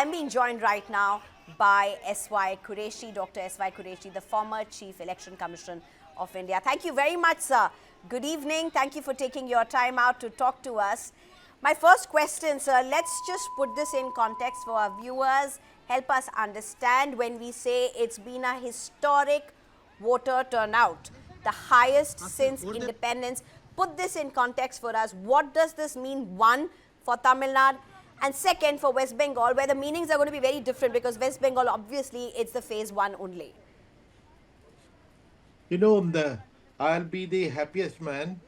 I'm being joined right now by SY Quraishi, Dr. SY Quraishi, the former Chief Election Commission of India. Thank you very much, sir. Good evening. Thank you for taking your time out to talk to us. My first question, sir, let's just put this in context for our viewers. Help us understand when we say it's been a historic voter turnout, the highest since independence. Put this in context for us. What does this mean, one, for Tamil Nadu, and second, for West Bengal, where the meanings are going to be very different because West Bengal, obviously, it's the phase one only. You know, I'll be the happiest man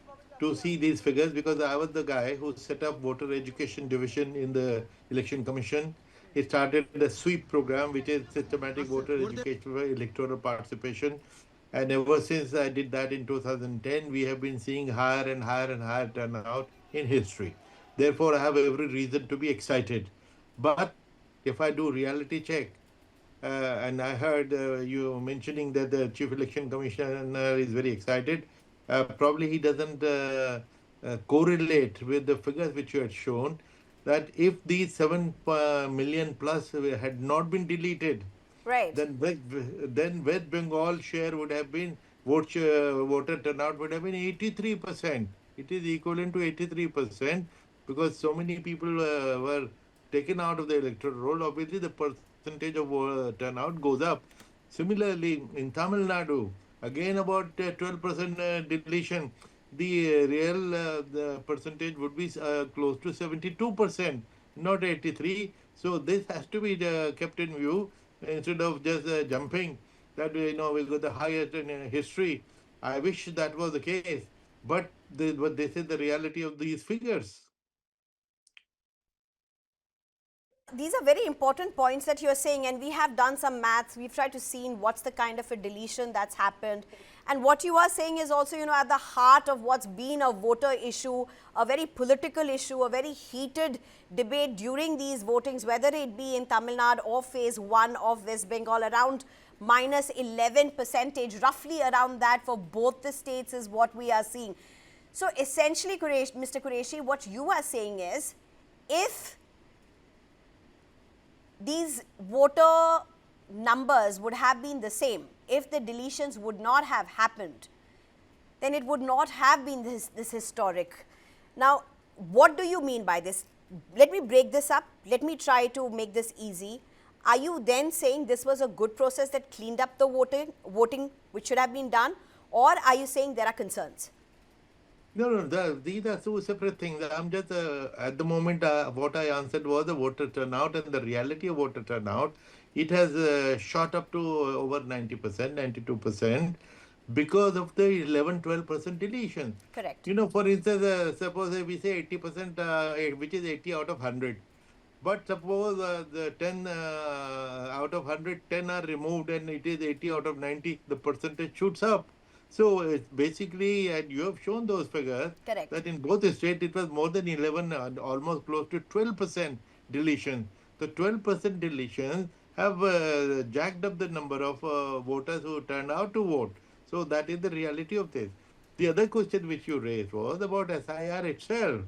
to see these figures because I was the guy who set up voter education division in the election commission. He started the sweep program, which is systematic voter education for electoral participation. And ever since I did that in 2010, we have been seeing higher and higher and higher turnout in history. Therefore, I have every reason to be excited. But if I do reality check, and I heard you mentioning that the Chief Election Commissioner is very excited. Probably he doesn't correlate with the figures which you had shown, that if these 7 million plus had not been deleted, Right. then West Bengal share would have been, voter turnout would have been 83%. It is equivalent to 83% because so many people were taken out of the electoral roll. Obviously, the percentage of turnout goes up. Similarly, in Tamil Nadu, again about 12% deletion, the real the percentage would be close to 72%, not 83. So this has to be kept in view instead of just jumping that we got the highest in history. I wish that was the case, but this is the reality of these figures. These are very important points that you're saying, and we have done some maths. We've tried to see what's the kind of a deletion that's happened. And what you are saying is also, at the heart of what's been a voter issue, a very political issue, a very heated debate during these votings, whether it be in Tamil Nadu or phase one of West Bengal, around minus 11%, roughly around that for both the states is what we are seeing. So essentially, Mr. Quraishi, what you are saying is, if these voter numbers would have been the same, if the deletions would not have happened, then it would not have been this historic. Now, what do you mean by this? Let me break this up. Let me try to make this easy. Are you then saying this was a good process that cleaned up the voting which should have been done? Or are you saying there are concerns? No, these are two separate things. I'm just, at the moment, what I answered was the voter turnout and the reality of voter turnout. It has shot up to over 90%, 92% because of the 11-12% deletion. Correct. For instance, suppose we say 80%, which is 80 out of 100. But suppose the 10 out of 100, 10 are removed and it is 80 out of 90, the percentage shoots up. So it's basically, and you have shown those figures, Correct. that in both the states it was more than 11 and almost close to 12% deletion. The 12% deletions have jacked up the number of voters who turned out to vote. So that is the reality of this. The other question which you raised was about SIR itself,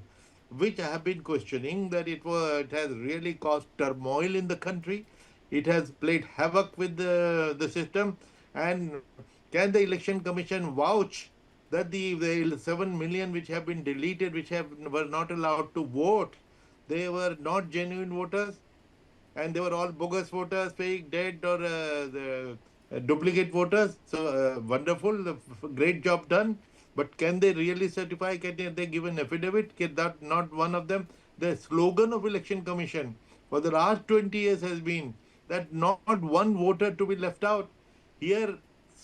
which I have been questioning, that it has really caused turmoil in the country. It has played havoc with the system. And can the election commission vouch that the 7 million which have been deleted, which were not allowed to vote, they were not genuine voters, and they were all bogus voters, fake, dead, or duplicate voters? So wonderful, great job done. But can they really certify? Can they give an affidavit? Can that not one of them? The slogan of election commission for the last 20 years has been that not one voter to be left out. Here,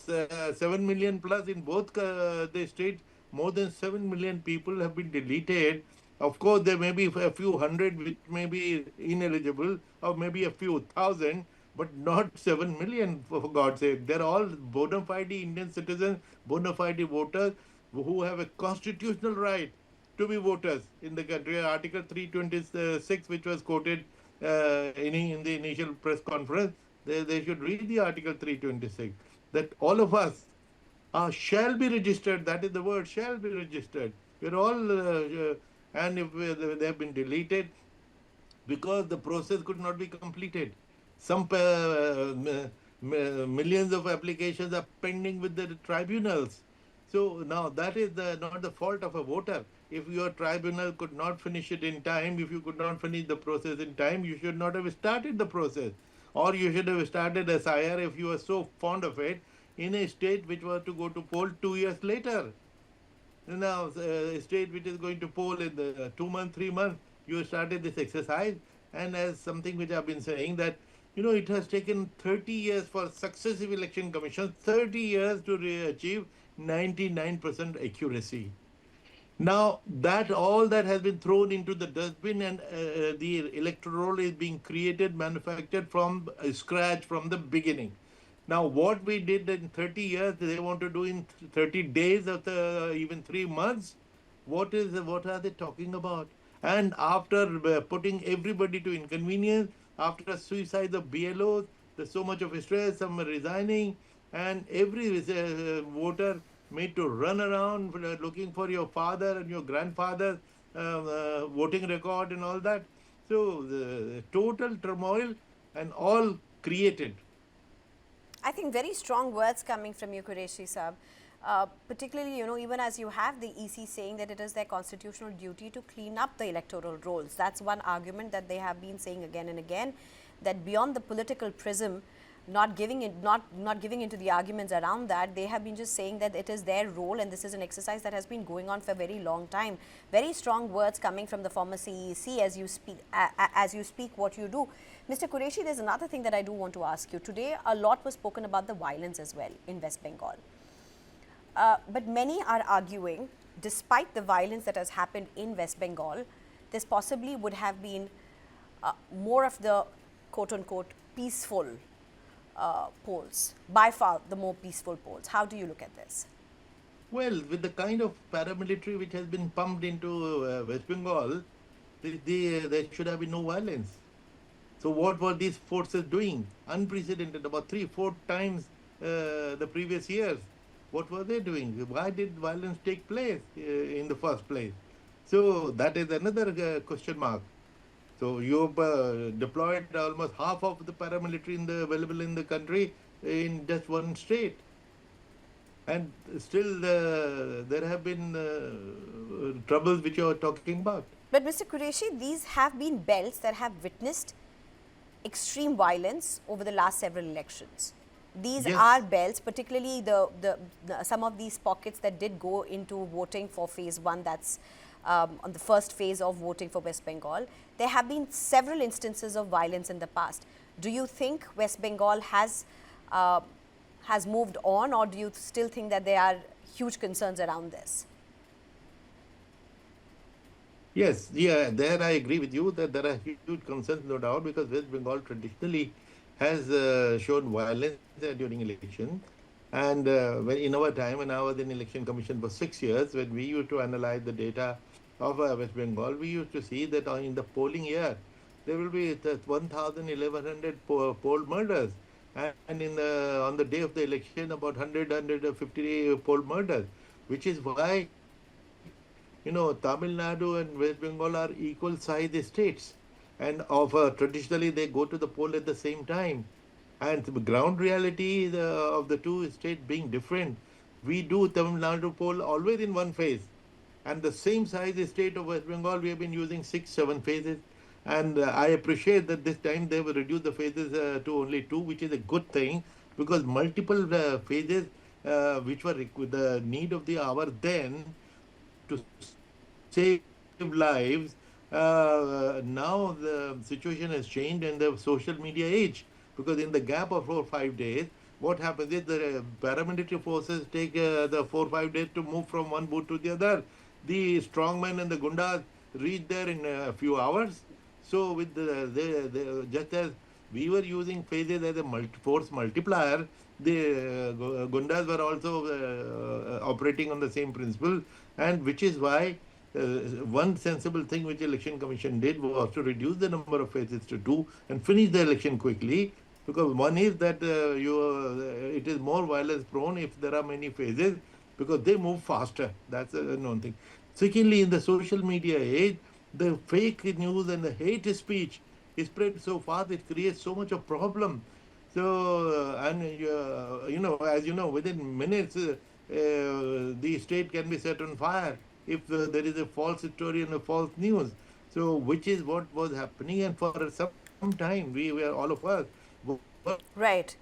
7 million plus in both the states, more than 7 million people have been deleted. Of course, there may be a few hundred which may be ineligible, or maybe a few thousand, but not 7 million, for God's sake. They're all bona fide Indian citizens, bona fide voters who have a constitutional right to be voters in the country. Article 326, which was quoted in the initial press conference, they should read the Article 326, that all of us shall be registered. That is the word, shall be registered. We're all, and if they have been deleted, because the process could not be completed. Some millions of applications are pending with the tribunals. So now that is not the fault of a voter. If your tribunal could not finish it in time, if you could not finish the process in time, you should not have started the process. Or you should have started SIR if you were so fond of it in a state which was to go to poll 2 years later. Now, a state which is going to poll in the 2 months, 3 months, you started this exercise, and as something which I've been saying that, it has taken 30 years for successive election commissions, 30 years to achieve 99% accuracy. Now that all that has been thrown into the dustbin, and the electoral is being created, manufactured from scratch from the beginning. Now what we did in 30 years, they want to do in 30 days or even 3 months. What are they talking about? And after putting everybody to inconvenience, after suicide of BLOs, there's so much of stress, some are resigning, and every voter made to run around looking for your father and your grandfather's voting record and all that. So the total turmoil and all created. I think very strong words coming from you, Quraishi Saab. Particularly, even as you have the EC saying that it is their constitutional duty to clean up the electoral rolls. That's one argument that they have been saying again and again, that beyond the political prism, not giving into the arguments around that, they have been just saying that it is their role, and this is an exercise that has been going on for a very long time. Very strong words coming from the former CEC as you speak what you do. Mr. Quraishi, there's another thing that I do want to ask you. Today, a lot was spoken about the violence as well in West Bengal. But many are arguing, despite the violence that has happened in West Bengal, this possibly would have been more of the quote-unquote peaceful polls, by far the more peaceful polls. How do you look at this? Well, with the kind of paramilitary which has been pumped into West Bengal, there should have been no violence. So what were these forces doing? Unprecedented, about 3-4 times the previous years. What were they doing? Why did violence take place in the first place? So that is another question mark. So you've deployed almost half of the paramilitary available in the country in just one state. And still there have been troubles which you are talking about. But Mr. Quraishi, these have been belts that have witnessed extreme violence over the last several elections. These Yes. are belts, particularly some of these pockets that did go into voting for phase 1, that's on the first phase of voting for West Bengal. There have been several instances of violence in the past. Do you think West Bengal has moved on, or do you still think that there are huge concerns around this? Yes, yeah, there I agree with you that there are huge concerns, no doubt, because West Bengal traditionally has shown violence during elections. And when in our time, when I was in election commission for 6 years, when we used to analyze the data of West Bengal, we used to see that in the polling year, there will be 1,000, 1,100 poll murders. And on the day of the election, about 100, 150 poll murders, which is why Tamil Nadu and West Bengal are equal size states, and traditionally they go to the poll at the same time. And the ground reality of the two states being different, we do Tamil Nadu poll always in one phase, and the same size state of West Bengal we have been using 6, 7 phases. And I appreciate that this time they have reduced the phases to only 2, which is a good thing, because multiple phases, which were the need of the hour then to save lives. Now the situation has changed in the social media age, because in the gap of 4 or 5 days, what happens is the paramilitary forces take the 4 or 5 days to move from one booth to the other. The strongmen and the gundas reach there in a few hours. So with just as we were using phases as a force multiplier, the gundas were also operating on the same principle, and which is why one sensible thing which election commission did was to reduce the number of phases to 2 and finish the election quickly, because one is that it is more violence prone if there are many phases, because they move faster. That's a known thing. Secondly, in the social media age, the fake news and the hate speech is spread so fast, it creates so much of problem. So, as you know, within minutes, the state can be set on fire if there is a false story and a false news. So, which is what was happening, and for some time, we were all of us were Right.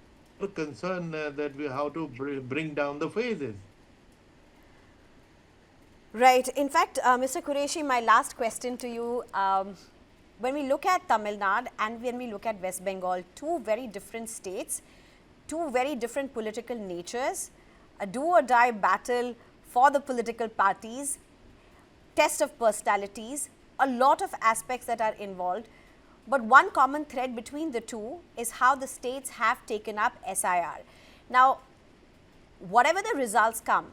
concerned that we how to bring down the phases. Right. In fact, Mr. Qureshi, my last question to you. When we look at Tamil Nadu and when we look at West Bengal, two very different states, two very different political natures, a do or die battle for the political parties, test of personalities, a lot of aspects that are involved. But one common thread between the two is how the states have taken up SIR. Now, whatever the results come,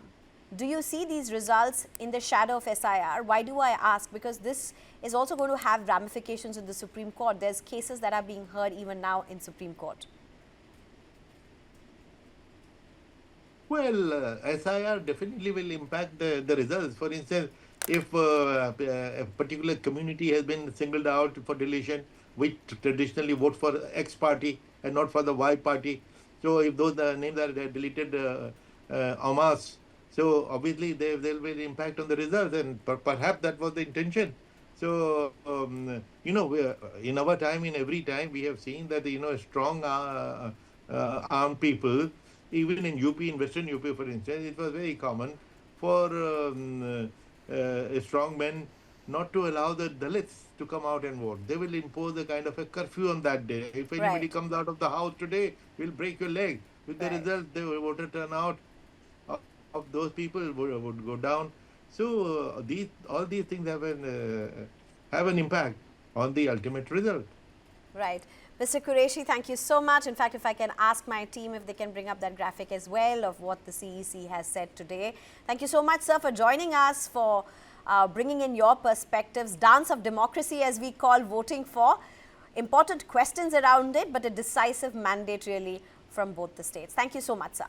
do you see these results in the shadow of SIR? Why do I ask? Because this is also going to have ramifications in the Supreme Court. There's cases that are being heard even now in Supreme Court. Well, SIR definitely will impact the results. For instance, if a particular community has been singled out for deletion, which traditionally vote for X party and not for the Y party, so if those names are deleted en masse, so obviously there will be an impact on the results, and perhaps that was the intention. So, in our time, in every time, we have seen that, strong armed people, even in UP, in Western UP, for instance, it was very common for strong men not to allow the Dalits to come out and vote. They will impose a kind of a curfew on that day. If anybody Right, comes out of the house today, we'll break your leg. With the right. result, the voter turnout of those people would go down. So all these things have an impact on the ultimate result. Right. Mr. Qureshi, thank you so much. In fact, if I can ask my team if they can bring up that graphic as well of what the CEC has said today. Thank you so much, sir, for joining us, for bringing in your perspectives. Dance of democracy, as we call voting for. Important questions around it, but a decisive mandate really from both the states. Thank you so much, sir.